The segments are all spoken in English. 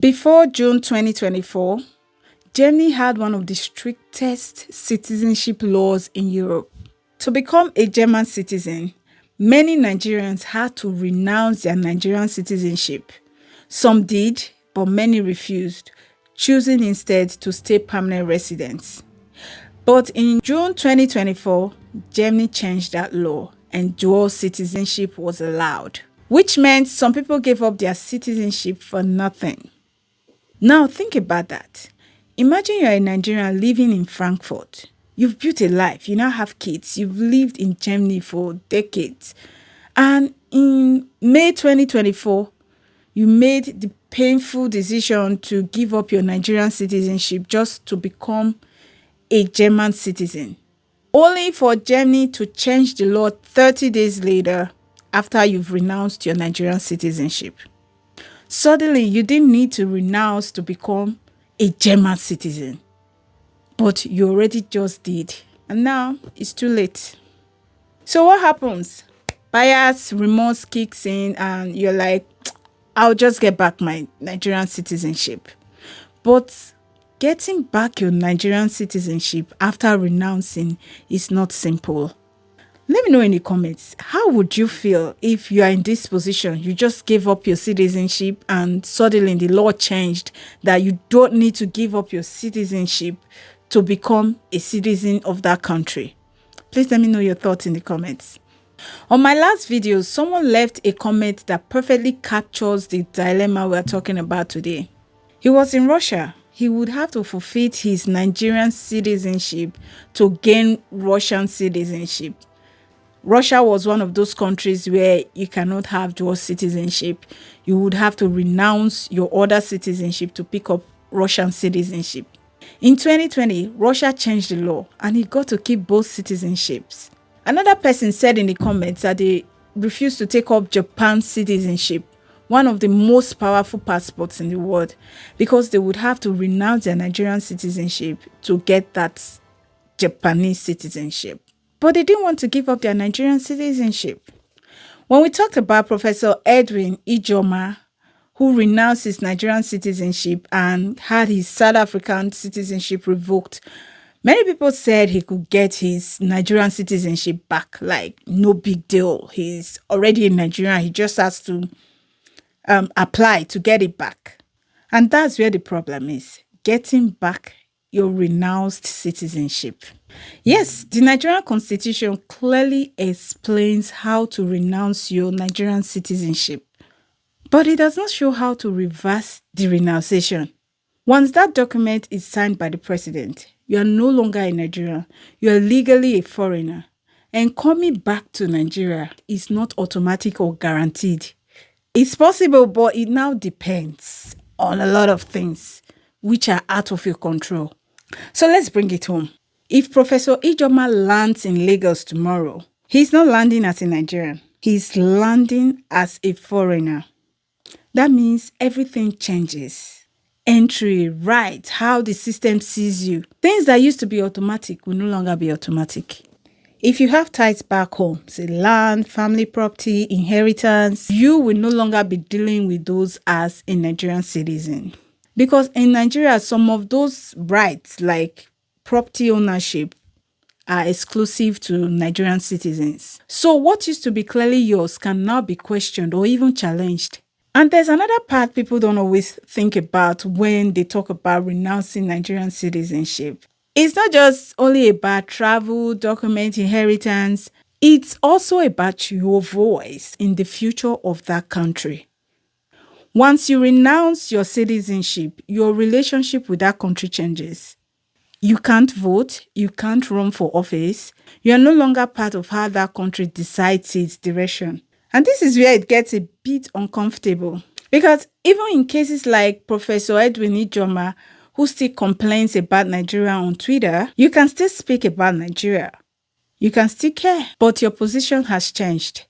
Before June 2024, Germany had one of the strictest citizenship laws in Europe. To become a German citizen, many Nigerians had to renounce their Nigerian citizenship. Some did, but many refused, choosing instead to stay permanent residents. But in June 2024, Germany changed that law and dual citizenship was allowed, which meant some people gave up their citizenship for nothing. Now think about that. Imagine you're a Nigerian living in Frankfurt. You've built a life, you now have kids, you've lived in Germany for decades. And in May 2024, you made the painful decision to give up your Nigerian citizenship just to become a German citizen. Only for Germany to change the law 30 days later after you've renounced your Nigerian citizenship. Suddenly, you didn't need to renounce to become a German citizen. But you already just did. And now it's too late. So what happens? Buyer's remorse kicks in and you're like, I'll just get back my Nigerian citizenship. But getting back your Nigerian citizenship after renouncing is not simple. Let me know in the comments, how would you feel if you are in this position? You just gave up your citizenship and suddenly the law changed that you don't need to give up your citizenship to become a citizen of that country. Please let me know your thoughts in the comments. On my last video, someone left a comment that perfectly captures the dilemma we're talking about today. He was in Russia. He would have to forfeit his Nigerian citizenship to gain Russian citizenship. Russia was one of those countries where you cannot have dual citizenship. You would have to renounce your other citizenship to pick up Russian citizenship. In 2020, Russia changed the law and he got to keep both citizenships. Another person said in the comments that they refused to take up Japan's citizenship, one of the most powerful passports in the world, because they would have to renounce their Nigerian citizenship to get that Japanese citizenship. But they didn't want to give up their Nigerian citizenship. When we talked about Professor Edwin Ijoma, who renounced his Nigerian citizenship and had his South African citizenship revoked, many people said he could get his Nigerian citizenship back, like no big deal. He's already in Nigeria. He just has to apply to get it back. And that's where the problem is, getting back your renounced citizenship. Yes, the Nigerian constitution clearly explains how to renounce your Nigerian citizenship, but it does not show how to reverse the renunciation. Once that document is signed by the president, you are no longer in Nigeria. You are legally a foreigner. And coming back to Nigeria is not automatic or guaranteed. It's possible, but it now depends on a lot of things which are out of your control. So let's bring it home. If Professor Ijoma lands in Lagos tomorrow, he's not landing as a Nigerian. He's landing as a foreigner. That means everything changes. Entry, right, how the system sees you. Things that used to be automatic will no longer be automatic. If you have ties back home, say land, family property, inheritance, you will no longer be dealing with those as a Nigerian citizen. Because in Nigeria, some of those rights like property ownership are exclusive to Nigerian citizens. So what used to be clearly yours can now be questioned or even challenged. And there's another part people don't always think about when they talk about renouncing Nigerian citizenship. It's not just only about travel, document, inheritance. It's also about your voice in the future of that country. Once you renounce your citizenship, your relationship with that country changes. You can't vote, you can't run for office, you are no longer part of how that country decides its direction. And this is where it gets a bit uncomfortable. Because even in cases like Professor Edwin Ijoma, who still complains about Nigeria on Twitter, you can still speak about Nigeria. You can still care, but your position has changed.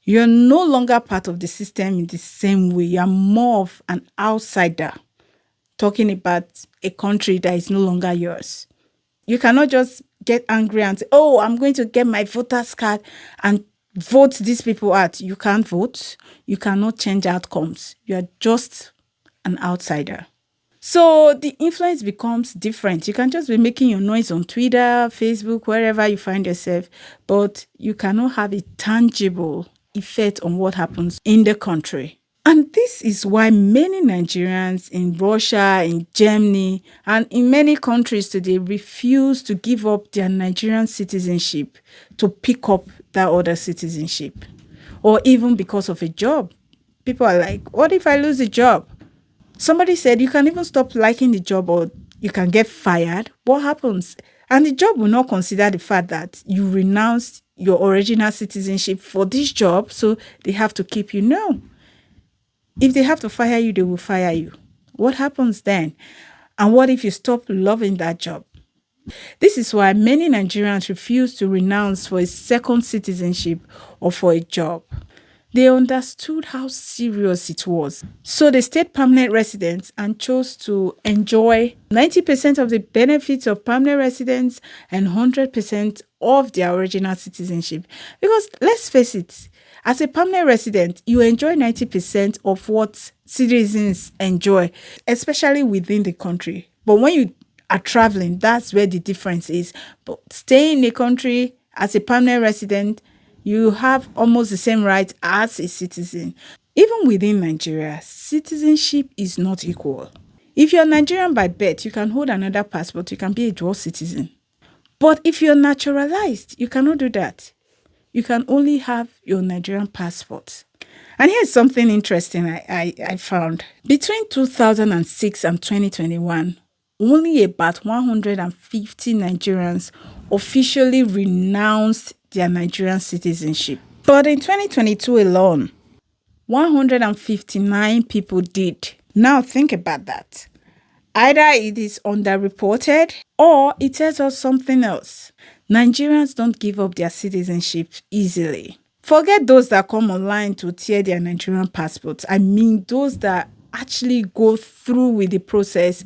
You're no longer part of the system in the same way. You're more of an outsider talking about a country that is no longer yours. You cannot just get angry and say, oh, I'm going to get my voter's card and vote these people out. You can't vote. You cannot change outcomes. You are just an outsider. So the influence becomes different. You can just be making your noise on Twitter, Facebook, wherever you find yourself, but you cannot have a tangible effect on what happens in the country. And this is why many Nigerians in Russia, in Germany, and in many countries today refuse to give up their Nigerian citizenship to pick up that other citizenship. Or even because of a job. People are like, what if I lose a job? Somebody said you can even stop liking the job or you can get fired. What happens? And the job will not consider the fact that you renounced your original citizenship for this job, so they have to keep you. No. If they have to fire you, they will fire you. What happens then? And what if you stop loving that job? This is why many Nigerians refuse to renounce for a second citizenship or for a job. They understood how serious it was. So they stayed permanent residents and chose to enjoy 90% of the benefits of permanent residence and 100% of their original citizenship. Because let's face it, as a permanent resident, you enjoy 90% of what citizens enjoy, especially within the country. But when you are traveling, that's where the difference is. But staying in the country as a permanent resident, you have almost the same rights as a citizen. Even within Nigeria, citizenship is not equal. If you're Nigerian by birth, you can hold another passport, you can be a dual citizen. But if you're naturalized, you cannot do that. You can only have your Nigerian passport. And here's something interesting I found. Between 2006 and 2021, only about 150 Nigerians officially renounced their Nigerian citizenship. But in 2022 alone, 159 people did. Now think about that. Either it is underreported or it tells us something else. Nigerians don't give up their citizenship easily. Forget those that come online to tear their Nigerian passports. I mean those that actually go through with the process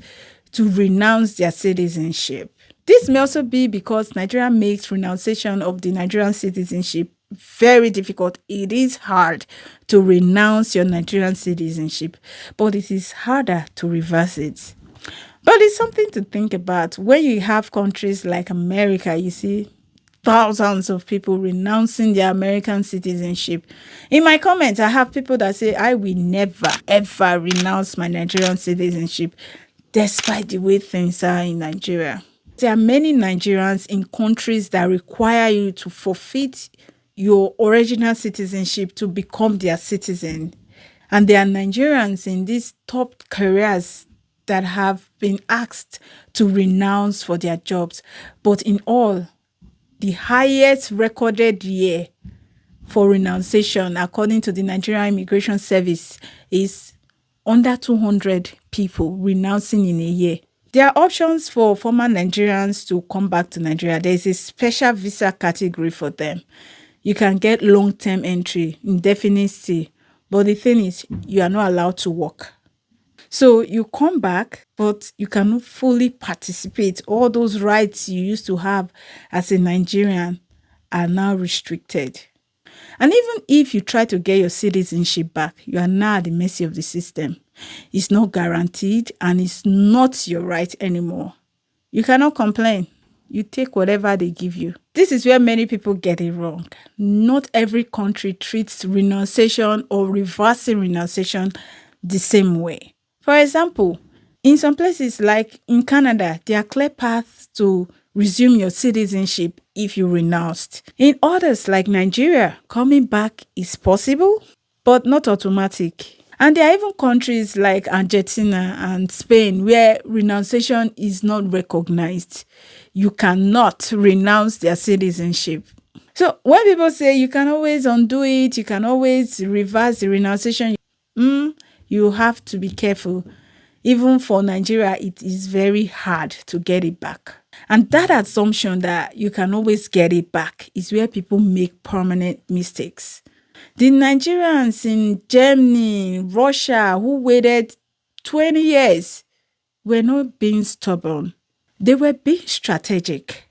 to renounce their citizenship. This may also be because Nigeria makes renunciation of the Nigerian citizenship very difficult. It is hard to renounce your Nigerian citizenship, but it is harder to reverse it. But it's something to think about. When you have countries like America, you see thousands of people renouncing their American citizenship. In my comments, I have people that say, I will never, ever renounce my Nigerian citizenship, despite the way things are in Nigeria. There are many Nigerians in countries that require you to forfeit your original citizenship to become their citizen. And there are Nigerians in these top careers that have been asked to renounce for their jobs. But in all, the highest recorded year for renunciation, according to the Nigerian Immigration Service, is under 200 people renouncing in a year. There are options for former Nigerians to come back to Nigeria. There is a special visa category for them. You can get long-term entry, indefinite stay. But the thing is, you are not allowed to work. So you come back, but you cannot fully participate. All those rights you used to have as a Nigerian are now restricted. And even if you try to get your citizenship back, you are now at the mercy of the system. It's not guaranteed and it's not your right anymore. You cannot complain. You take whatever they give you. This is where many people get it wrong. Not every country treats renunciation or reversing renunciation the same way. For example, in some places like in Canada, there are clear paths to resume your citizenship if you renounced. In others like Nigeria, coming back is possible, but not automatic. And there are even countries like Argentina and Spain where renunciation is not recognized. You cannot renounce their citizenship. So when people say you can always undo it, you can always reverse the renunciation, you have to be careful. Even for Nigeria, it is very hard to get it back. And that assumption that you can always get it back is where people make permanent mistakes. The Nigerians in Germany, Russia, who waited 20 years, were not being stubborn. They were being strategic.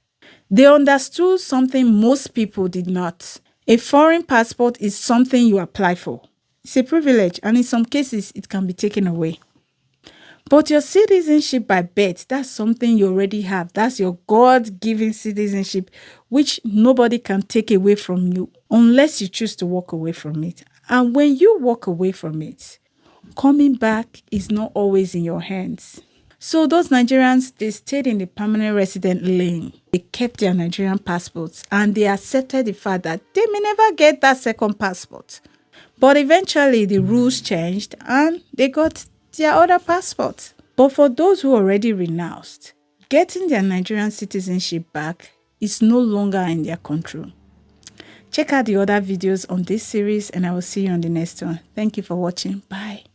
They understood something most people did not. A foreign passport is something you apply for. It's a privilege, and in some cases, it can be taken away. But your citizenship by birth, that's something you already have. That's your God-given citizenship, which nobody can take away from you unless you choose to walk away from it. And when you walk away from it, coming back is not always in your hands. So those Nigerians, they stayed in the permanent resident lane. They kept their Nigerian passports and they accepted the fact that they may never get that second passport. But eventually the rules changed and they got their other passport. But for those who already renounced, getting their Nigerian citizenship back is no longer in their control. Check out the other videos on this series and I will see you on the next one. Thank you for watching. Bye.